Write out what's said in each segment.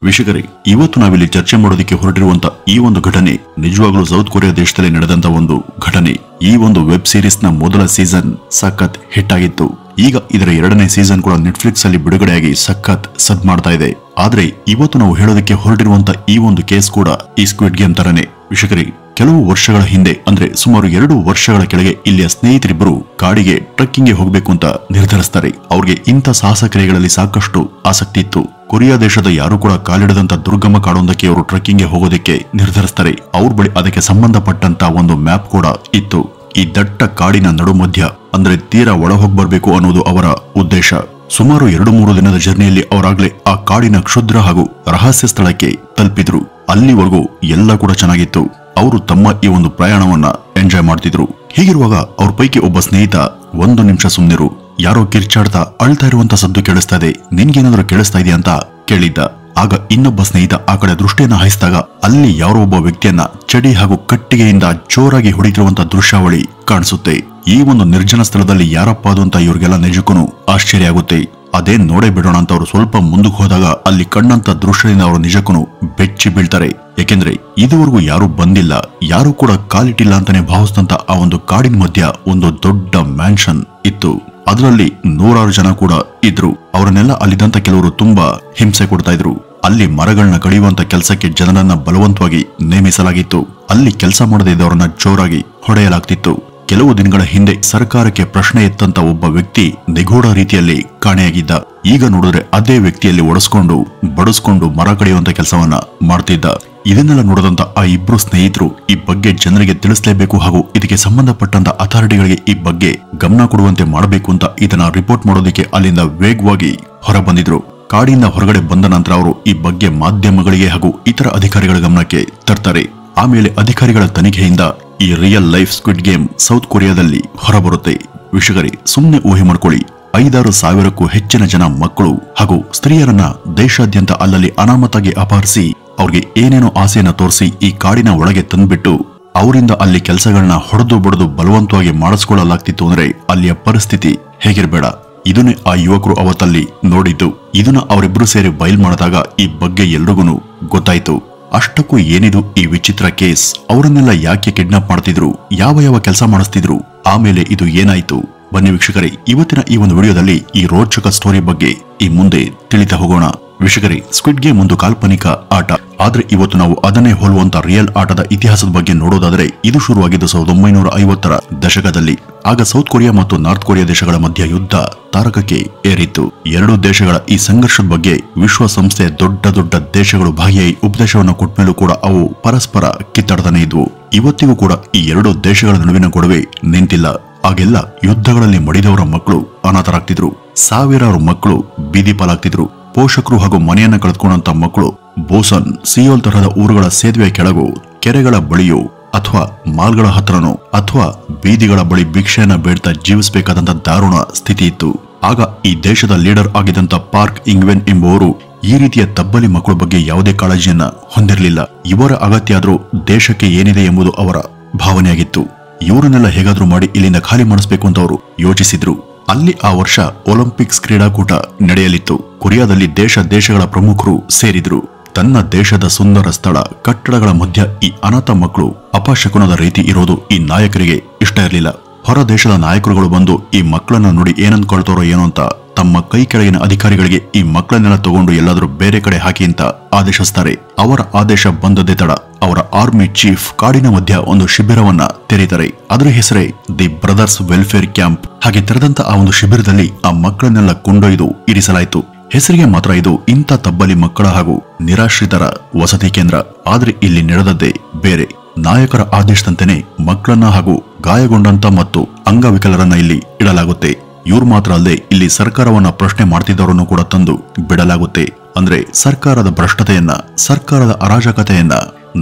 ವೀಕ್ಷಕರೇ, ಇವತ್ತು ನಾವಿಲ್ಲಿ ಚರ್ಚೆ ಮಾಡೋದಕ್ಕೆ ಹೊರಟಿರುವಂತ ಈ ಒಂದು ಘಟನೆ ನಿಜವಾಗ್ಲೂ ಸೌತ್ ಕೊರಿಯಾ ದೇಶದಲ್ಲಿ ನಡೆದಂತ ಒಂದು ಘಟನೆ. ಈ ಒಂದು ವೆಬ್ ಸೀರೀಸ್ ನ ಮೊದಲ ಸೀಸನ್ ಸಖತ್ ಹಿಟ್ ಆಗಿತ್ತು. ಈಗ ಇದರ ಎರಡನೇ ಸೀಸನ್ ಕೂಡ ನೆಟ್ಫ್ಲಿಕ್ಸ್ ಅಲ್ಲಿ ಬಿಡುಗಡೆಯಾಗಿ ಸಖತ್ ಸದ್ ಮಾಡ್ತಾ ಇದೆ. ಆದ್ರೆ ಇವತ್ತು ನಾವು ಹೇಳೋದಕ್ಕೆ ಹೊರಟಿರುವಂತ ಈ ಒಂದು ಕೇಸ್ ಕೂಡ ಈ ಸ್ಕ್ವಿಡ್ ಗೇಮ್ ತರನೇ. ವೀಕ್ಷಕರೇ, ಕೆಲವು ವರ್ಷಗಳ ಹಿಂದೆ ಅಂದ್ರೆ ಸುಮಾರು 2 ವರ್ಷಗಳ ಕೆಳಗೆ ಇಲ್ಲಿಯ ಸ್ನೇಹಿತರಿಬ್ಬರು ಕಾಡಿಗೆ ಟ್ರೆಕ್ಕಿಂಗ್ ಗೆ ಹೋಗಬೇಕು ಅಂತ ನಿರ್ಧರಿಸ್ತಾರೆ. ಅವ್ರಿಗೆ ಇಂಥ ಸಾಹಸ ಕ್ರಿಯೆಗಳಲ್ಲಿ ಸಾಕಷ್ಟು ಆಸಕ್ತಿ ಇತ್ತು. ಕೊರಿಯಾ ದೇಶದ ಯಾರು ಕೂಡ ಕಾಲಿಡದಂತ ದುರ್ಗಮ ಕಾಡೊಂದಕ್ಕೆ ಅವರು ಟ್ರೆಕ್ಕಿಂಗ್ ಗೆ ಹೋಗೋದಕ್ಕೆ ನಿರ್ಧರಿಸ್ತಾರೆ. ಅವ್ರ ಬಳಿ ಅದಕ್ಕೆ ಸಂಬಂಧಪಟ್ಟಂತ ಒಂದು ಮ್ಯಾಪ್ ಕೂಡ ಇತ್ತು. ಈ ದಟ್ಟ ಕಾಡಿನ ನಡು ಮಧ್ಯ ಅಂದ್ರೆ ತೀರಾ ಒಳ ಹೋಗ್ಬರ್ಬೇಕು ಅನ್ನೋದು ಅವರ ಉದ್ದೇಶ. ಸುಮಾರು 2-3 ದಿನದ ಜರ್ನಿಯಲ್ಲಿ ಅವರಾಗ್ಲೇ ಆ ಕಾಡಿನ ಕ್ಷುದ್ರ ಹಾಗೂ ರಹಸ್ಯ ಸ್ಥಳಕ್ಕೆ ತಲುಪಿದ್ರು. ಅಲ್ಲಿವರೆಗೂ ಎಲ್ಲ ಕೂಡ ಚೆನ್ನಾಗಿತ್ತು. ಅವರು ತಮ್ಮ ಈ ಒಂದು ಪ್ರಯಾಣವನ್ನ ಎಂಜಾಯ್ ಮಾಡ್ತಿದ್ರು. ಹೀಗಿರುವಾಗ ಅವ್ರ ಪೈಕಿ ಒಬ್ಬ ಸ್ನೇಹಿತ, 1 ನಿಮಿಷ ಸುಮ್ನಿರು, ಯಾರೋ ಕಿರ್ಚಾಡ್ತಾ ಅಳ್ತಾ ಇರುವಂತ ಸದ್ದು ಕೇಳಿಸ್ತಾ ಇದೆ, ನಿನ್ಗೇನಾದ್ರೂ ಕೇಳಿಸ್ತಾ ಇದೆಯಾ ಅಂತ ಕೇಳಿದ್ದ. ಆಗ ಇನ್ನೊಬ್ಬ ಸ್ನೇಹಿತ ಆ ಕಡೆ ದೃಷ್ಟಿಯನ್ನ ಹಾಯಿಸಿದಾಗ ಅಲ್ಲಿ ಯಾರೋ ಒಬ್ಬ ವ್ಯಕ್ತಿಯನ್ನ ಚಡಿ ಹಾಗೂ ಕಟ್ಟಿಗೆಯಿಂದ ಜೋರಾಗಿ ಹೊಡಿತಿರುವಂತ ದೃಶ್ಯಾವಳಿ ಕಾಣಿಸುತ್ತೆ. ಈ ಒಂದು ನಿರ್ಜನ ಸ್ಥಳದಲ್ಲಿ ಯಾರಪ್ಪ ಅದು ಅಂತ ಇವ್ರಿಗೆಲ್ಲ ನಿಜಕ್ಕೂ ಆಶ್ಚರ್ಯ ಆಗುತ್ತೆ. ಅದೇನ್ ನೋಡೇ ಬಿಡೋಣ ಅಂತ ಅವರು ಸ್ವಲ್ಪ ಮುಂದಕ್ಕೆ ಹೋದಾಗ ಅಲ್ಲಿ ಕಂಡಂತ ದೃಶ್ಯದಿಂದ ಅವರು ನಿಜಕ್ಕೂ ಬೆಚ್ಚಿ ಬೀಳ್ತಾರೆ. ಯಾಕೆಂದ್ರೆ ಇದುವರೆಗೂ ಯಾರು ಬಂದಿಲ್ಲ, ಯಾರು ಕೂಡ ಕಾಲಿಟ್ಟಿಲ್ಲ ಅಂತಾನೆ ಭಾವಿಸಿದಂತ ಆ ಒಂದು ಕಾಡಿನ ಮಧ್ಯ ಒಂದು ದೊಡ್ಡ ಮ್ಯಾನ್ಷನ್ ಇತ್ತು. ಅದರಲ್ಲಿ 100 ಜನ ಕೂಡ ಇದ್ರು. ಅವರನ್ನೆಲ್ಲ ಅಲ್ಲಿದ್ದಂತ ಕೆಲವರು ತುಂಬಾ ಹಿಂಸೆ ಕೊಡ್ತಾ ಇದ್ರು. ಅಲ್ಲಿ ಮರಗಳನ್ನ ಕಡಿಯುವಂತ ಕೆಲಸಕ್ಕೆ ಜನರನ್ನ ಬಲವಂತವಾಗಿ ನೇಮಿಸಲಾಗಿತ್ತು. ಅಲ್ಲಿ ಕೆಲಸ ಮಾಡದೇ ಇದ್ದವರನ್ನ ಜೋರಾಗಿ ಹೊಡೆಯಲಾಗ್ತಿತ್ತು. ಕೆಲವು ದಿನಗಳ ಹಿಂದೆ ಸರ್ಕಾರಕ್ಕೆ ಪ್ರಶ್ನೆ ಎತ್ತಂತ ಒಬ್ಬ ವ್ಯಕ್ತಿ ನಿಗೂಢ ರೀತಿಯಲ್ಲಿ ಕಾಣೆಯಾಗಿದ್ದ. ಈಗ ನೋಡಿದ್ರೆ ಅದೇ ವ್ಯಕ್ತಿಯಲ್ಲಿ ಒಡಿಸ್ಕೊಂಡು ಬಡಿಸ್ಕೊಂಡು ಮರ ಕಡಿಯುವಂತ ಕೆಲಸವನ್ನ ಮಾಡ್ತಿದ್ದ. ಇದನ್ನೆಲ್ಲ ನೋಡಿದಂತ ಆ ಇಬ್ರು ಸ್ನೇಹಿತರು ಈ ಬಗ್ಗೆ ಜನರಿಗೆ ತಿಳಿಸಲೇಬೇಕು ಹಾಗೂ ಇದಕ್ಕೆ ಸಂಬಂಧಪಟ್ಟಂತ ಅಥಾರಿಟಿಗಳಿಗೆ ಈ ಬಗ್ಗೆ ಗಮನ ಕೊಡುವಂತೆ ಮಾಡಬೇಕು ಅಂತ ಇದನ್ನ ರಿಪೋರ್ಟ್ ಮಾಡೋದಕ್ಕೆ ಅಲ್ಲಿಂದ ವೇಗವಾಗಿ ಹೊರ ಬಂದಿದ್ರು. ಕಾಡಿಂದ ಹೊರಗಡೆ ಬಂದ ನಂತರ ಅವರು ಈ ಬಗ್ಗೆ ಮಾಧ್ಯಮಗಳಿಗೆ ಹಾಗೂ ಇತರ ಅಧಿಕಾರಿಗಳ ಗಮನಕ್ಕೆ ತರ್ತಾರೆ. ಆಮೇಲೆ ಅಧಿಕಾರಿಗಳ ತನಿಖೆಯಿಂದ ಈ real life squid game South ಕೊರಿಯಾದಲ್ಲಿ ಹೊರಬರುತ್ತೆ. ವೀಕ್ಷಕರೇ, ಸುಮ್ನೆ ಊಹೆ ಮಾಡ್ಕೊಳ್ಳಿ, 5-6 ಸಾವಿರಕ್ಕೂ ಹೆಚ್ಚಿನ ಜನ ಮಕ್ಕಳು ಹಾಗೂ ಸ್ತ್ರೀಯರನ್ನ ದೇಶಾದ್ಯಂತ ಅಲ್ಲಲ್ಲಿ ಅನಾಮತಾಗಿ ಅಪಹರಿಸಿ ಅವ್ರಿಗೆ ಏನೇನೋ ಆಸೆಯನ್ನ ತೋರಿಸಿ ಈ ಕಾಡಿನ ಒಳಗೆ ತಂದ್ಬಿಟ್ಟು ಅವರಿಂದ ಅಲ್ಲಿ ಕೆಲಸಗಳನ್ನ ಹೊಡೆದು ಬಡದು ಬಲವಂತವಾಗಿ ಮಾಡಿಸ್ಕೊಳ್ಳಲಾಗ್ತಿತ್ತು ಅಂದ್ರೆ ಅಲ್ಲಿಯ ಪರಿಸ್ಥಿತಿ ಹೇಗಿರ್ಬೇಡ. ಇದನ್ನೇ ಆ ಯುವಕರು ಅವತ್ತಲ್ಲಿ ನೋಡಿದ್ದು. ಇದನ್ನ ಅವರಿಬ್ರು ಸೇರಿ ಬಯಲ್ ಮಾಡಿದಾಗ ಈ ಬಗ್ಗೆ ಎಲ್ರಿಗೂ ಗೊತ್ತಾಯ್ತು. ಅಷ್ಟಕ್ಕೂ ಏನಿದು ಈ ವಿಚಿತ್ರ ಕೇಸ್, ಅವರನ್ನೆಲ್ಲ ಯಾಕೆ ಕಿಡ್ನಾಪ್ ಮಾಡ್ತಿದ್ರು, ಯಾವ ಕೆಲಸ ಮಾಡಿಸ್ತಿದ್ರು, ಆಮೇಲೆ ಇದು ಏನಾಯ್ತು? ಬನ್ನಿ ವೀಕ್ಷಕರೇ, ಇವತ್ತಿನ ಈ ಒಂದು ವಿಡಿಯೋದಲ್ಲಿ ಈ ರೋಚಕ ಸ್ಟೋರಿ ಬಗ್ಗೆ ಈ ಮುಂದೆ ತಿಳಿತಾ ಹೋಗೋಣ. ವೀಕ್ಷಕರೇ, ಸ್ಕ್ವಿಡ್ ಗೇಮ್ ಒಂದು ಕಾಲ್ಪನಿಕ ಆಟ. ಆದ್ರೆ ಇವತ್ತು ನಾವು ಅದನ್ನೇ ಹೋಲುವಂತ ರಿಯಲ್ ಆಟದ ಇತಿಹಾಸದ ಬಗ್ಗೆ ನೋಡೋದಾದ್ರೆ ಇದು ಶುರುವಾಗಿದ್ದು 1950ರ ದಶಕದಲ್ಲಿ. ಆಗ ಸೌತ್ ಕೊರಿಯಾ ಮತ್ತು ನಾರ್ತ್ ಕೊರಿಯಾ ದೇಶಗಳ ಮಧ್ಯ ಯುದ್ಧ ತಾರಕಕ್ಕೆ ಏರಿತ್ತು. 2 ದೇಶಗಳ ಈ ಸಂಘರ್ಷದ ಬಗ್ಗೆ ವಿಶ್ವಸಂಸ್ಥೆಯ ದೊಡ್ಡ ದೇಶಗಳು ಭಾಗಿಯಾಗಿ ಉಪದೇಶವನ್ನು ಕೊಟ್ಮೇಲೂ ಕೂಡ ಅವು ಪರಸ್ಪರ ಕಿತ್ತಾಡ್ತಾನೆ ಇದ್ವು. ಇವತ್ತಿಗೂ ಕೂಡ ಈ 2 ದೇಶಗಳ ನಡುವಿನ ಗೊಡವೆ ನಿಂತಿಲ್ಲ. ಆಗೆಲ್ಲ ಯುದ್ಧಗಳಲ್ಲಿ ಮಡಿದವರ ಮಕ್ಕಳು ಅನಾಥರಾಗ್ತಿದ್ರು. ಸಾವಿರಾರು ಮಕ್ಕಳು ಬೀದಿ ಪಾಲಾಗ್ತಿದ್ರು. ಪೋಷಕರು ಹಾಗೂ ಮನೆಯನ್ನ ಕಳೆದುಕೊಂಡಂತ ಮಕ್ಕಳು ಬೋಸನ್, ಸಿಯೋಲ್ ತರಹದ ಊರುಗಳ ಸೇತುವೆ ಕೆಳಗೋ, ಕೆರೆಗಳ ಬಳಿಯೋ ಅಥವಾ ಮಾಲ್ಗಳ ಹತ್ರನೋ ಅಥವಾ ಬೀದಿಗಳ ಬಳಿ ಭಿಕ್ಷೆಯನ್ನ ಬೇಡ್ತಾ ಜೀವಿಸಬೇಕಾದಂತ ದಾರುಣ ಸ್ಥಿತಿ ಇತ್ತು. ಆಗ ಈ ದೇಶದ ಲೀಡರ್ ಆಗಿದ್ದಂತ ಪಾರ್ಕ್ ಇಂಗ್ವೆನ್ ಎಂಬುವರು ಈ ರೀತಿಯ ತಬ್ಬಲಿ ಮಕ್ಕಳ ಬಗ್ಗೆ ಯಾವುದೇ ಕಾಳಜಿಯನ್ನ ಹೊಂದಿರಲಿಲ್ಲ. ಇವರ ಅಗತ್ಯ ಆದ್ರೂ ದೇಶಕ್ಕೆ ಏನಿದೆ ಎಂಬುದು ಅವರ ಭಾವನೆಯಾಗಿತ್ತು. ಇವರನ್ನೆಲ್ಲ ಹೇಗಾದ್ರೂ ಮಾಡಿ ಇಲ್ಲಿಂದ ಖಾಲಿ ಮಾಡಿಸಬೇಕು ಅಂತ ಅವರು ಯೋಚಿಸಿದ್ರು. ಅಲ್ಲಿ ಆ ವರ್ಷ ಒಲಿಂಪಿಕ್ಸ್ ಕ್ರೀಡಾಕೂಟ ನಡೆಯಲಿತ್ತು. ಕೊರಿಯಾದಲ್ಲಿ ದೇಶಗಳ ಪ್ರಮುಖರು ಸೇರಿದ್ರು. ತನ್ನ ದೇಶದ ಸುಂದರ ಸ್ಥಳ ಕಟ್ಟಡಗಳ ಮಧ್ಯ ಈ ಅನಾಥ ಮಕ್ಕಳು ಅಪಶಕುನದ ರೀತಿ ಇರೋದು ಈ ನಾಯಕರಿಗೆ ಇಷ್ಟ ಇರಲಿಲ್ಲ. ಹೊರ ದೇಶದ ನಾಯಕರುಗಳು ಬಂದು ಈ ಮಕ್ಕಳನ್ನ ನೋಡಿ ಏನಂದ್ಕೊಳ್ತಾರೋ ಏನೋ ಅಂತ ತಮ್ಮ ಕೈ ಕೆಳಗಿನ ಅಧಿಕಾರಿಗಳಿಗೆ ಈ ಮಕ್ಕಳನ್ನೆಲ್ಲ ತಗೊಂಡು ಎಲ್ಲಾದ್ರೂ ಬೇರೆ ಕಡೆ ಹಾಕಿ ಅಂತ ಆದೇಶಿಸ್ತಾರೆ. ಅವರ ಆದೇಶ ಬಂದದ್ದೇ ತಡ ಅವರ ಆರ್ಮಿ ಚೀಫ್ ಕಾಡಿನ ಮಧ್ಯ ಒಂದು ಶಿಬಿರವನ್ನ ತೆರೀತಾರೆ. ಅದರ ಹೆಸರೇ ದಿ ಬ್ರದರ್ಸ್ ವೆಲ್ಫೇರ್ ಕ್ಯಾಂಪ್. ಹಾಗೆ ತೆರೆದಂತ ಆ ಒಂದು ಶಿಬಿರದಲ್ಲಿ ಆ ಮಕ್ಕಳನ್ನೆಲ್ಲ ಕೊಂಡೊಯ್ದು ಇರಿಸಲಾಯಿತು. ಹೆಸರಿಗೆ ಮಾತ್ರ ಇದು ಇಂಥ ತಬ್ಬಲಿ ಮಕ್ಕಳ ಹಾಗೂ ನಿರಾಶ್ರಿತರ ವಸತಿ ಕೇಂದ್ರ. ಆದ್ರೆ ಇಲ್ಲಿ ನಡೆದದ್ದೇ ಬೇರೆ. ನಾಯಕರ ಆದೇಶದಂತೆಯೇ ಮಕ್ಕಳನ್ನ ಹಾಗೂ ಗಾಯಗೊಂಡಂತ ಮತ್ತು ಅಂಗವಿಕಲರನ್ನ ಇಲ್ಲಿ ಇಡಲಾಗುತ್ತೆ. ಇವ್ರು ಮಾತ್ರ ಅಲ್ಲದೆ ಇಲ್ಲಿ ಸರ್ಕಾರವನ್ನ ಪ್ರಶ್ನೆ ಮಾಡ್ತಿದ್ದವರನ್ನು ಕೂಡ ತಂದು ಬಿಡಲಾಗುತ್ತೆ. ಅಂದ್ರೆ ಸರ್ಕಾರದ ಭ್ರಷ್ಟತೆಯನ್ನ, ಸರ್ಕಾರದ ಅರಾಜಕತೆಯನ್ನ,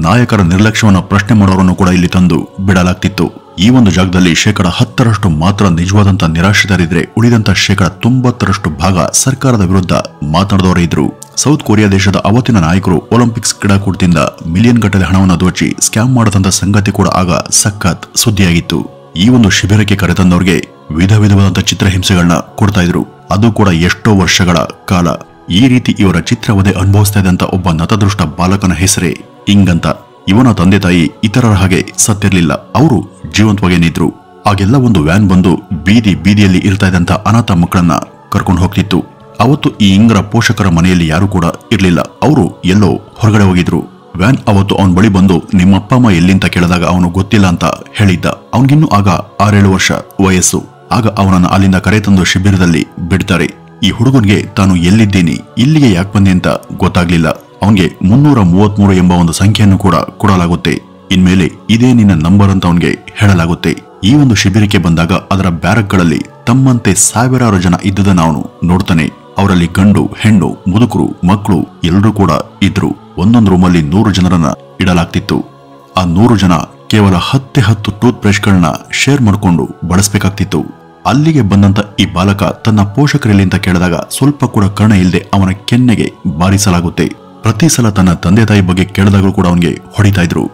ನಾಯಕರ ನಿರ್ಲಕ್ಷ್ಯವನ್ನ ಪ್ರಶ್ನೆ ಮಾಡೋರನ್ನು ಕೂಡ ಇಲ್ಲಿ ತಂದು ಬಿಡಲಾಗ್ತಿತ್ತು. ಈ ಒಂದು ಜಾಗದಲ್ಲಿ 10% ಮಾತ್ರ ನಿಜವಾದಂತ ನಿರಾಶ್ರಿತರಿದ್ರೆ ಉಳಿದಂತ 90% ಭಾಗ ಸರ್ಕಾರದ ವಿರುದ್ಧ ಮಾತನಾಡಿದವರೇ ಇದ್ರು. ಸೌತ್ ಕೊರಿಯಾ ದೇಶದ ಅವತ್ತಿನ ನಾಯಕರು ಒಲಿಂಪಿಕ್ಸ್ ಕ್ರೀಡಾಕೂಟದಿಂದ ಮಿಲಿಯನ್ ಗಟ್ಟಲೆ ಹಣವನ್ನು ದೋಚಿ ಸ್ಕ್ಯಾಮ್ ಮಾಡದಂತ ಸಂಗತಿ ಕೂಡ ಆಗ ಸಖತ್ ಸುದ್ದಿಯಾಗಿತ್ತು. ಈ ಒಂದು ಶಿಬಿರಕ್ಕೆ ಕರೆತಂದವರಿಗೆ ವಿಧವಾದಂತ ಚಿತ್ರಹಿಂಸೆಗಳನ್ನ ಕೊಡ್ತಾ ಇದ್ರು. ಅದು ಕೂಡ ಎಷ್ಟೋ ವರ್ಷಗಳ ಕಾಲ. ಈ ರೀತಿ ಇವರ ಚಿತ್ರವಧೆ ಅನುಭವಿಸ್ತಾ ಇದ್ದಂತ ಒಬ್ಬ ನತದೃಷ್ಟ ಬಾಲಕನ ಹೆಸರೇ ಇಂಗಂತ. ಇವನ ತಂದೆ ತಾಯಿ ಇತರರ ಹಾಗೆ ಸತ್ತಿರ್ಲಿಲ್ಲ, ಅವರು ಜೀವಂತವಾಗೇನಿದ್ರು. ಆಗೆಲ್ಲ ಒಂದು ವ್ಯಾನ್ ಬಂದು ಬೀದಿಯಲ್ಲಿ ಇರ್ತಾ ಇದ್ದಂತ ಅನಾಥ ಮಕ್ಕಳನ್ನ ಕರ್ಕೊಂಡು ಹೋಗ್ತಿತ್ತು. ಅವತ್ತು ಈ ಇಂಗರ ಪೋಷಕರ ಮನೆಯಲ್ಲಿ ಯಾರು ಕೂಡ ಇರ್ಲಿಲ್ಲ, ಅವರು ಎಲ್ಲೋ ಹೊರಗಡೆ ಹೋಗಿದ್ರು. ವ್ಯಾನ್ ಅವತ್ತು ಅವನ ಬಳಿ ಬಂದು ನಿಮ್ಮ ಅಪ್ಪ ಅಮ್ಮ ಎಲ್ಲಿಂತ ಕೇಳಿದಾಗ ಅವನು ಗೊತ್ತಿಲ್ಲ ಅಂತ ಹೇಳಿದ್ದ. ಅವನಿಗಿನ್ನೂ ಆಗ 6-7 ವರ್ಷ ವಯಸ್ಸು. ಆಗ ಅವನನ್ನ ಅಲ್ಲಿಂದ ಕರೆತಂದು ಶಿಬಿರದಲ್ಲಿ ಬಿಡ್ತಾರೆ. ಈ ಹುಡುಗನ್ಗೆ ತಾನು ಎಲ್ಲಿದ್ದೀನಿ, ಇಲ್ಲಿಗೆ ಯಾಕೆ ಬಂದೆ ಅಂತ ಗೊತ್ತಾಗ್ಲಿಲ್ಲ. ಅವನ್ಗೆ 333 ಎಂಬ ಒಂದು ಸಂಖ್ಯೆಯನ್ನು ಕೂಡ ಕೊಡಲಾಗುತ್ತೆ. ಇನ್ಮೇಲೆ ಇದೇ ನಿನ್ನ ನಂಬರ್ ಅಂತ ಅವನ್ಗೆ ಹೇಳಲಾಗುತ್ತೆ. ಈ ಒಂದು ಶಿಬಿರಕ್ಕೆ ಬಂದಾಗ ಅದರ ಬ್ಯಾರಕ್ಗಳಲ್ಲಿ ತಮ್ಮಂತೆ ಸಾವಿರಾರು ಜನ ಇದ್ದುದನ್ನ ಅವನು ನೋಡ್ತಾನೆ. ಅವರಲ್ಲಿ ಗಂಡು ಹೆಣ್ಣು ಮುದುಕರು ಮಕ್ಕಳು ಎಲ್ಲರೂ ಕೂಡ ಇದ್ರು. ಒಂದೊಂದು ರೂಮಲ್ಲಿ 100 ಜನರನ್ನ ಇಡಲಾಗ್ತಿತ್ತು. ಆ 100 ಜನ ಕೇವಲ 10 ಟೂತ್ ಬ್ರಷ್ಗಳನ್ನ ಶೇರ್ ಮಾಡಿಕೊಂಡು ಬಳಸಬೇಕಾಗ್ತಿತ್ತು. ಅಲ್ಲಿಗೆ ಬಂದಂತ ಈ ಬಾಲಕ ತನ್ನ ಪೋಷಕರಲ್ಲಿ ಅಂತ ಕೇಳಿದಾಗ ಸ್ವಲ್ಪ ಕೂಡ ಕರ್ಣ ಇಲ್ಲದೆ ಅವನ ಕೆನ್ನೆಗೆ ಬಾರಿಸಲಾಗುತ್ತೆ. ಪ್ರತಿ ಸಲ ತನ್ನ ತಂದೆ ತಾಯಿ ಬಗ್ಗೆ ಕೇಳಿದಾಗಲೂ ಕೂಡ ಅವನಿಗೆ ಹೊಡಿತಾ ಇದ್ರು.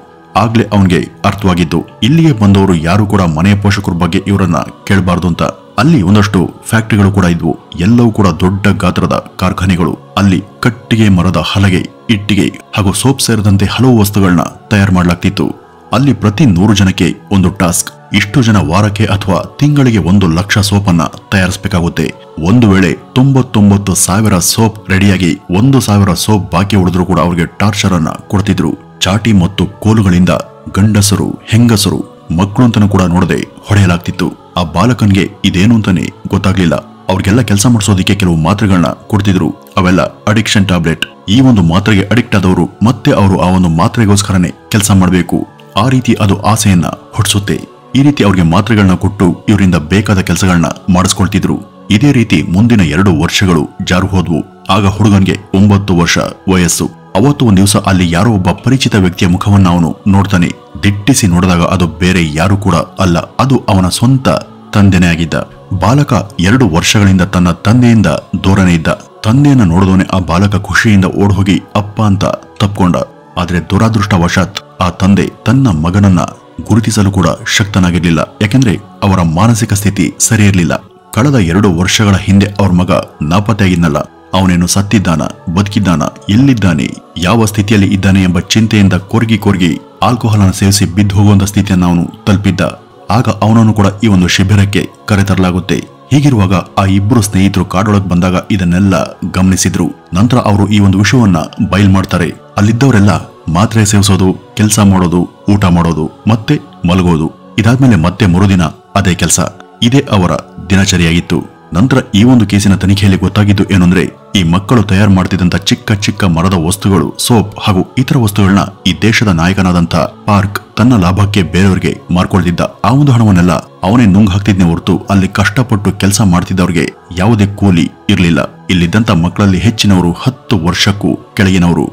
ಆಗ್ಲೇ ಅವನಿಗೆ ಅರ್ಥವಾಗಿದ್ದು ಇಲ್ಲಿಗೆ ಬಂದವರು ಯಾರು ಕೂಡ ಮನೆಯ ಪೋಷಕರ ಬಗ್ಗೆ ಇವರನ್ನ ಕೇಳಬಾರ್ದು ಅಂತ. ಅಲ್ಲಿ ಒಂದಷ್ಟು ಫ್ಯಾಕ್ಟರಿಗಳು ಕೂಡ ಇದ್ವು, ಎಲ್ಲವೂ ಕೂಡ ದೊಡ್ಡ ಗಾತ್ರದ ಕಾರ್ಖಾನೆಗಳು. ಅಲ್ಲಿ ಕಟ್ಟಿಗೆ ಮರದ ಹಲಗೆ, ಇಟ್ಟಿಗೆ ಹಾಗೂ ಸೋಪ್ ಸೇರಿದಂತೆ ಹಲವು ವಸ್ತುಗಳನ್ನ ತಯಾರು ಮಾಡಲಾಗ್ತಿತ್ತು. ಅಲ್ಲಿ ಪ್ರತಿ 100 ಜನಕ್ಕೆ ಒಂದು ಟಾಸ್ಕ್. ಇಷ್ಟು ಜನ ವಾರಕ್ಕೆ ಅಥವಾ ತಿಂಗಳಿಗೆ 1 ಲಕ್ಷ ಸೋಪನ್ನ ತಯಾರಿಸಬೇಕಾಗುತ್ತೆ. ಒಂದು ವೇಳೆ 99,000 ಸೋಪ್ ರೆಡಿಯಾಗಿ 1,000 ಸೋಪ್ ಬಾಕಿ ಉಳಿದ್ರು ಕೂಡ ಅವರಿಗೆ ಟಾರ್ಚರ್ ಅನ್ನ ಕೊಡ್ತಿದ್ರು. ಚಾಟಿ ಮತ್ತು ಕೋಲುಗಳಿಂದ ಗಂಡಸರು ಹೆಂಗಸರು ಮಕ್ಕಳು ಅಂತನೂ ಕೂಡ ನೋಡದೆ ಹೊಡೆಯಲಾಗ್ತಿತ್ತು. ಆ ಬಾಲಕನ್ಗೆ ಇದೇನು ಅಂತಾನೆ ಗೊತ್ತಾಗ್ಲಿಲ್ಲ. ಅವ್ರಿಗೆಲ್ಲ ಕೆಲಸ ಮಾಡಿಸೋದಿಕ್ಕೆ ಕೆಲವು ಮಾತ್ರೆಗಳನ್ನ ಕೊಡ್ತಿದ್ರು. ಅವೆಲ್ಲ ಅಡಿಕ್ಷನ್ ಟ್ಯಾಬ್ಲೆಟ್. ಈ ಒಂದು ಮಾತ್ರೆಗೆ ಅಡಿಕ್ಟ್ ಆದವರು ಮತ್ತೆ ಅವರು ಆ ಒಂದು ಮಾತ್ರೆಗೋಸ್ಕರನೇ ಕೆಲಸ ಮಾಡಬೇಕು. ಆ ರೀತಿ ಅದು ಆಸೆಯನ್ನ ಹುಟ್ಟಿಸುತ್ತೆ. ಈ ರೀತಿ ಅವ್ರಿಗೆ ಮಾತ್ರೆಗಳನ್ನ ಕೊಟ್ಟು ಇವರಿಂದ ಬೇಕಾದ ಕೆಲಸಗಳನ್ನ ಮಾಡಿಸ್ಕೊಳ್ತಿದ್ರು. ಇದೇ ರೀತಿ ಮುಂದಿನ 2 ವರ್ಷಗಳು ಜಾರು ಹೋದ್ವು. ಆಗ ಹುಡುಗನ್ಗೆ 9 ವರ್ಷ ವಯಸ್ಸು. ಅವತ್ತು ಒಂದ್ ದಿವಸ ಅಲ್ಲಿ ಯಾರೋ ಒಬ್ಬ ಪರಿಚಿತ ವ್ಯಕ್ತಿಯ ಮುಖವನ್ನ ಅವನು ನೋಡ್ತಾನೆ. ದಿಟ್ಟಿಸಿ ನೋಡಿದಾಗ ಅದು ಬೇರೆ ಯಾರು ಕೂಡ ಅಲ್ಲ, ಅದು ಅವನ ಸ್ವಂತ ತಂದೆನೇ ಆಗಿದ್ದ. ಬಾಲಕ 2 ವರ್ಷಗಳಿಂದ ತನ್ನ ತಂದೆಯಿಂದ ದೂರನೇ ಇದ್ದ. ತಂದೆಯನ್ನ ನೋಡಿದವನೇ ಆ ಬಾಲಕ ಖುಷಿಯಿಂದ ಓಡ್ಹೋಗಿ ಅಪ್ಪ ಅಂತ ತಪ್ಕೊಂಡ. ಆದ್ರೆ ದುರಾದೃಷ್ಟವಶಾತ್ ಆ ತಂದೆ ತನ್ನ ಮಗನನ್ನ ಗುರುತಿಸಲು ಕೂಡ ಶಕ್ತನಾಗಿರ್ಲಿಲ್ಲ. ಯಾಕೆಂದ್ರೆ ಅವರ ಮಾನಸಿಕ ಸ್ಥಿತಿ ಸರಿ ಇರ್ಲಿಲ್ಲ. ಕಳೆದ 2 ವರ್ಷಗಳ ಹಿಂದೆ ಅವ್ರ ಮಗ ನಾಪತ್ತೆಯಾಗಿದ್ನಲ್ಲ, ಅವನೇನು ಸತ್ತಿದ್ದಾನ ಬದುಕಿದ್ದಾನ, ಎಲ್ಲಿದ್ದಾನೆ, ಯಾವ ಸ್ಥಿತಿಯಲ್ಲಿ ಇದ್ದಾನೆ ಎಂಬ ಚಿಂತೆಯಿಂದ ಕೊರಗಿ ಆಲ್ಕೋಹಾಲ್ ಅನ್ನು ಸೇವಿಸಿ ಬಿದ್ದು ಹೋಗುವಂತ ಸ್ಥಿತಿಯನ್ನು ಅವನು ತಲುಪಿದ್ದ. ಆಗ ಅವನನ್ನು ಕೂಡ ಈ ಒಂದು ಶಿಬಿರಕ್ಕೆ ಕರೆತರಲಾಗುತ್ತೆ. ಹೀಗಿರುವಾಗ ಆ 2 ಸ್ನೇಹಿತರು ಕಾಡೊಳಗೆ ಬಂದಾಗ ಇದನ್ನೆಲ್ಲ ಗಮನಿಸಿದ್ರು. ನಂತರ ಅವರು ಈ ಒಂದು ವಿಷಯವನ್ನ ಬಯಲ್ ಮಾಡ್ತಾರೆ. ಅಲ್ಲಿದ್ದವರೆಲ್ಲ ಮಾತ್ರೆ ಸೇವಿಸೋದು, ಕೆಲಸ ಮಾಡೋದು, ಊಟ ಮಾಡೋದು, ಮತ್ತೆ ಮಲಗೋದು. ಇದಾದ್ಮೇಲೆ ಮತ್ತೆ ಮರುದಿನ ಅದೇ ಕೆಲಸ. ಇದೇ ಅವರ ದಿನಚರಿಯಾಗಿತ್ತು. ನಂತರ ಈ ಒಂದು ಕೇಸಿನ ತನಿಖೆಯಲ್ಲಿ ಗೊತ್ತಾಗಿದ್ದು ಏನಂದ್ರೆ, ಈ ಮಕ್ಕಳು ತಯಾರು ಮಾಡ್ತಿದ್ದಂತ ಚಿಕ್ಕ ಚಿಕ್ಕ ಮರದ ವಸ್ತುಗಳು, ಸೋಪ್ ಹಾಗೂ ಇತರ ವಸ್ತುಗಳನ್ನ ಈ ದೇಶದ ನಾಯಕನಾದಂತ ಪಾರ್ಕ್ ತನ್ನ ಲಾಭಕ್ಕೆ ಬೇರೆಯವರಿಗೆ ಮಾರ್ಕೊಳ್ತಿದ್ದ. ಆ ಒಂದು ಹಣವನ್ನೆಲ್ಲ ಅವನೇ ನುಂಗ್ ಹಾಕ್ತಿದ್ನೇ ಹೊರತು ಅಲ್ಲಿ ಕಷ್ಟಪಟ್ಟು ಕೆಲಸ ಮಾಡ್ತಿದ್ದವ್ರಿಗೆ ಯಾವುದೇ ಕೂಲಿ ಇರ್ಲಿಲ್ಲ. ಇಲ್ಲಿದ್ದಂತ ಮಕ್ಕಳಲ್ಲಿ ಹೆಚ್ಚಿನವರು 10 ವರ್ಷಕ್ಕೂ ಕೆಳಗಿನವರು.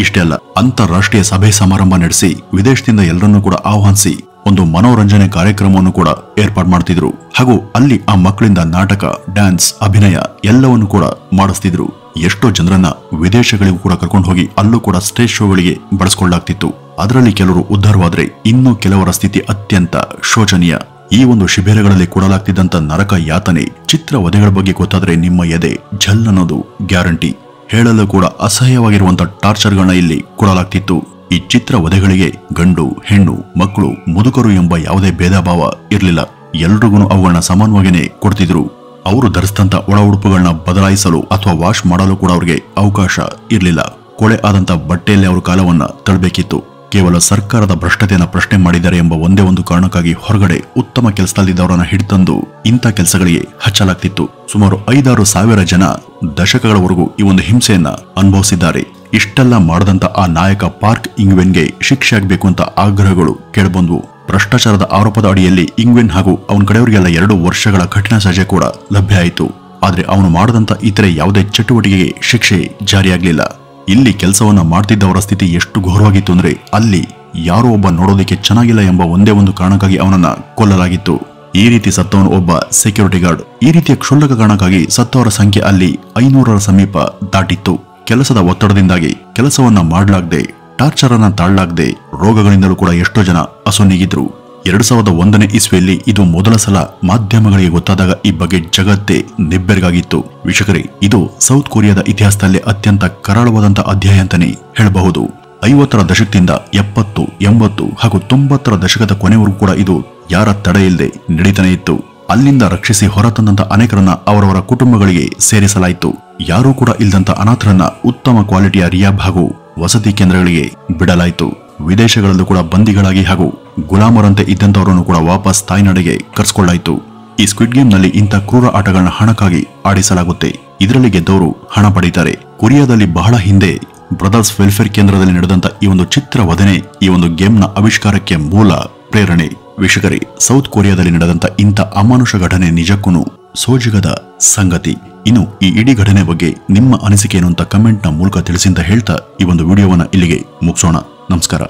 ಇಷ್ಟೇ ಅಲ್ಲ, ಅಂತಾರಾಷ್ಟ್ರೀಯ ಸಭೆ ಸಮಾರಂಭ ನಡೆಸಿ ವಿದೇಶದಿಂದ ಎಲ್ಲರನ್ನೂ ಕೂಡ ಆಹ್ವಾನಿಸಿ ಒಂದು ಮನೋರಂಜನೆ ಕಾರ್ಯಕ್ರಮವನ್ನು ಕೂಡ ಏರ್ಪಾಡು ಮಾಡ್ತಿದ್ರು. ಹಾಗೂ ಅಲ್ಲಿ ಆ ಮಕ್ಕಳಿಂದ ನಾಟಕ, ಡ್ಯಾನ್ಸ್, ಅಭಿನಯ ಎಲ್ಲವನ್ನು ಕೂಡ ಮಾಡಿಸ್ತಿದ್ರು. ಎಷ್ಟೋ ಜನರನ್ನ ವಿದೇಶಗಳಿಗೂ ಕೂಡ ಕರ್ಕೊಂಡು ಹೋಗಿ ಅಲ್ಲೂ ಕೂಡ ಸ್ಟೇಜ್ ಶೋಗಳಿಗೆ ಬಳಸ್ಕೊಳ್ಳಲಾಗ್ತಿತ್ತು. ಅದರಲ್ಲಿ ಕೆಲವರು ಉದ್ಧಾರವಾದ್ರೆ ಇನ್ನೂ ಕೆಲವರ ಸ್ಥಿತಿ ಅತ್ಯಂತ ಶೋಚನೀಯ. ಈ ಒಂದು ಶಿಬಿರಗಳಲ್ಲಿ ಕೊಡಲಾಗ್ತಿದ್ದಂತ ನರಕ ಯಾತನೆ, ಚಿತ್ರವಧೆಗಳ ಬಗ್ಗೆ ಗೊತ್ತಾದ್ರೆ ನಿಮ್ಮ ಎದೆ ಝಲ್ ಅನ್ನೋದು ಗ್ಯಾರಂಟಿ. ಹೇಳಲು ಕೂಡ ಅಸಹ್ಯವಾಗಿರುವಂತ ಟಾರ್ಚರ್ಗಳನ್ನ ಇಲ್ಲಿ ಕೊಡಲಾಗ್ತಿತ್ತು. ಈ ಚಿತ್ರವಧೆಗಳಿಗೆ ಗಂಡು ಹೆಣ್ಣು ಮಕ್ಕಳು ಮುದುಕರು ಎಂಬ ಯಾವುದೇ ಭೇದ ಭಾವ ಇರಲಿಲ್ಲ. ಎಲ್ರಿಗೂ ಅವುಗಳನ್ನ ಸಮಾನವಾಗಿಯೇ ಕೊಡ್ತಿದ್ರು. ಅವರು ಧರಿಸಿದಂತ ಒಳ ಉಡುಪುಗಳನ್ನ ಬದಲಾಯಿಸಲು ಅಥವಾ ವಾಶ್ ಮಾಡಲು ಕೂಡ ಅವರಿಗೆ ಅವಕಾಶ ಇರಲಿಲ್ಲ. ಕೊಳೆ ಆದಂತ ಬಟ್ಟೆಯಲ್ಲಿ ಅವರು ಕಾಲವನ್ನ ತಳ್ಳಬೇಕಿತ್ತು. ಕೇವಲ ಸರ್ಕಾರದ ಭ್ರಷ್ಟತೆಯನ್ನ ಪ್ರಶ್ನೆ ಮಾಡಿದ್ದಾರೆ ಎಂಬ ಒಂದೇ ಒಂದು ಕಾರಣಕ್ಕಾಗಿ ಹೊರಗಡೆ ಉತ್ತಮ ಕೆಲಸದಲ್ಲಿದ್ದವರನ್ನ ಹಿಡಿತಂದು ಇಂಥ ಕೆಲಸಗಳಿಗೆ ಹಚ್ಚಲಾಗ್ತಿತ್ತು. ಸುಮಾರು 5-6 ಸಾವಿರ ಜನ ದಶಕಗಳವರೆಗೂ ಈ ಒಂದು ಹಿಂಸೆಯನ್ನ ಅನುಭವಿಸಿದ್ದಾರೆ. ಇಷ್ಟೆಲ್ಲ ಮಾಡದಂತ ಆ ನಾಯಕ ಪಾರ್ಕ್ ಇಂಗ್ವೆನ್ಗೆ ಶಿಕ್ಷೆ ಆಗಬೇಕು ಅಂತ ಆಗ್ರಹಗಳು ಕೇಳಬಂದ್ವು. ಭ್ರಷ್ಟಾಚಾರದ ಆರೋಪದ ಅಡಿಯಲ್ಲಿ ಇಂಗ್ವೆನ್ ಹಾಗೂ ಅವನ ಕಡೆಯವರಿಗೆಲ್ಲ 2 ವರ್ಷಗಳ ಕಠಿಣ ಸಜೆ ಕೂಡ ಲಭ್ಯ ಆಯಿತು. ಆದ್ರೆ ಅವನು ಮಾಡದಂತ ಇತರೆ ಯಾವುದೇ ಚಟುವಟಿಕೆಗೆ ಶಿಕ್ಷೆ ಜಾರಿಯಾಗಲಿಲ್ಲ. ಇಲ್ಲಿ ಕೆಲಸವನ್ನ ಮಾಡ್ತಿದ್ದವರ ಸ್ಥಿತಿ ಎಷ್ಟು ಘೋರವಾಗಿತ್ತು ಅಂದ್ರೆ, ಅಲ್ಲಿ ಯಾರೋ ಒಬ್ಬ ನೋಡೋದಕ್ಕೆ ಚೆನ್ನಾಗಿಲ್ಲ ಎಂಬ ಒಂದೇ ಒಂದು ಕಾರಣಕ್ಕಾಗಿ ಅವನನ್ನ ಕೊಲ್ಲಲಾಗಿತ್ತು. ಈ ರೀತಿ ಸತ್ತವನು ಒಬ್ಬ ಸೆಕ್ಯೂರಿಟಿ ಗಾರ್ಡ್. ಈ ರೀತಿಯ ಕ್ಷುಲ್ಲಕ ಕಾರಣಕ್ಕಾಗಿ ಸತ್ತವರ ಸಂಖ್ಯೆ ಅಲ್ಲಿ 500ರ ಸಮೀಪ ದಾಟಿತ್ತು. ಕೆಲಸದ ಒತ್ತಡದಿಂದಾಗಿ ಕೆಲಸವನ್ನ ಮಾಡಲಾಗದೆ, ಟಾರ್ಚರ್ ಅನ್ನ ತಾಳಲಾಗದೆ, ರೋಗಗಳಿಂದಲೂ ಕೂಡ ಎಷ್ಟೋ ಜನ ಅಸುನೀಗಿದ್ರು. 2001ನೇ ಇಸ್ವಿಯಲ್ಲಿ ಇದು ಮೊದಲ ಸಲ ಮಾಧ್ಯಮಗಳಿಗೆ ಗೊತ್ತಾದಾಗ ಈ ಬಗ್ಗೆ ಜಗತ್ತೇ ನಿಬ್ಬೆರಗಾಗಿತ್ತು. ವೀಕ್ಷಕರೇ, ಇದು ಸೌತ್ ಕೊರಿಯಾದ ಇತಿಹಾಸದಲ್ಲೇ ಅತ್ಯಂತ ಕರಾಳವಾದಂತಹ ಅಧ್ಯಾಯ ಅಂತಾನೆ ಹೇಳಬಹುದು. 50ರ ದಶಕದಿಂದ 70, 80 ಹಾಗೂ 90ರ ದಶಕದ ಕೊನೆವರೆಗೂ ಕೂಡ ಇದು ಯಾರ ತಡೆ ಇಲ್ಲದೆ ನಡೀತಾನೆ ಇತ್ತು. ಅಲ್ಲಿಂದ ರಕ್ಷಿಸಿ ಹೊರತಂದಂತ ಅನೇಕರನ್ನ ಅವರವರ ಕುಟುಂಬಗಳಿಗೆ ಸೇರಿಸಲಾಯಿತು. ಯಾರೂ ಕೂಡ ಇಲ್ಲದಂತ ಅನಾಥರನ್ನ ಉತ್ತಮ ಕ್ವಾಲಿಟಿಯ ರಿಯಾಬ್ ಹಾಗೂ ವಸತಿ ಕೇಂದ್ರಗಳಿಗೆ ಬಿಡಲಾಯಿತು. ವಿದೇಶಗಳಲ್ಲೂ ಕೂಡ ಬಂದಿಗಳಾಗಿ ಹಾಗೂ ಗುಲಾಮರಂತೆ ಇದ್ದಂತವರನ್ನು ಕೂಡ ವಾಪಸ್ ತಾಯ್ನಾಡಿಗೆ ಕರೆಸಿಕೊಳ್ಳಾಯಿತು. ಈ ಸ್ಕ್ವಿಡ್ ಗೇಮ್ ನಲ್ಲಿ ಇಂಥ ಕ್ರೂರ ಆಟಗಳನ್ನ ಹಣಕ್ಕಾಗಿ ಆಡಿಸಲಾಗುತ್ತೆ. ಇದರಲ್ಲಿ ಗೆದ್ದವರು ಹಣ ಪಡೀತಾರೆ. ಕೊರಿಯಾದಲ್ಲಿ ಬಹಳ ಹಿಂದೆ ಬ್ರದರ್ಸ್ ವೆಲ್ಫೇರ್ ಕೇಂದ್ರದಲ್ಲಿ ನಡೆದಂತ ಈ ಒಂದು ಚಿತ್ರವಧನೆ ಈ ಒಂದು ಗೇಮ್ನ ಆವಿಷ್ಕಾರಕ್ಕೆ ಮೂಲ ಪ್ರೇರಣೆ. ವೀಕ್ಷಕರೇ, ಸೌತ್ ಕೊರಿಯಾದಲ್ಲಿ ನಡೆದಂತ ಇಂಥ ಅಮಾನುಷ ಘಟನೆ ನಿಜಕ್ಕೂ ಸೋಜಿಗದ ಸಂಗತಿ. ಇನ್ನು ಈ ಇಡೀ ಘಟನೆ ಬಗ್ಗೆ ನಿಮ್ಮ ಅನಿಸಿಕೆ ಏನು ಅಂತ ಕಮೆಂಟ್ ನ ಮೂಲಕ ತಿಳಿಸಿ ಅಂತ ಹೇಳ್ತಾ ಈ ಒಂದು ವಿಡಿಯೋವನ್ನ ಇಲ್ಲಿಗೆ ಮುಗಿಸೋಣ. ನಮಸ್ಕಾರ.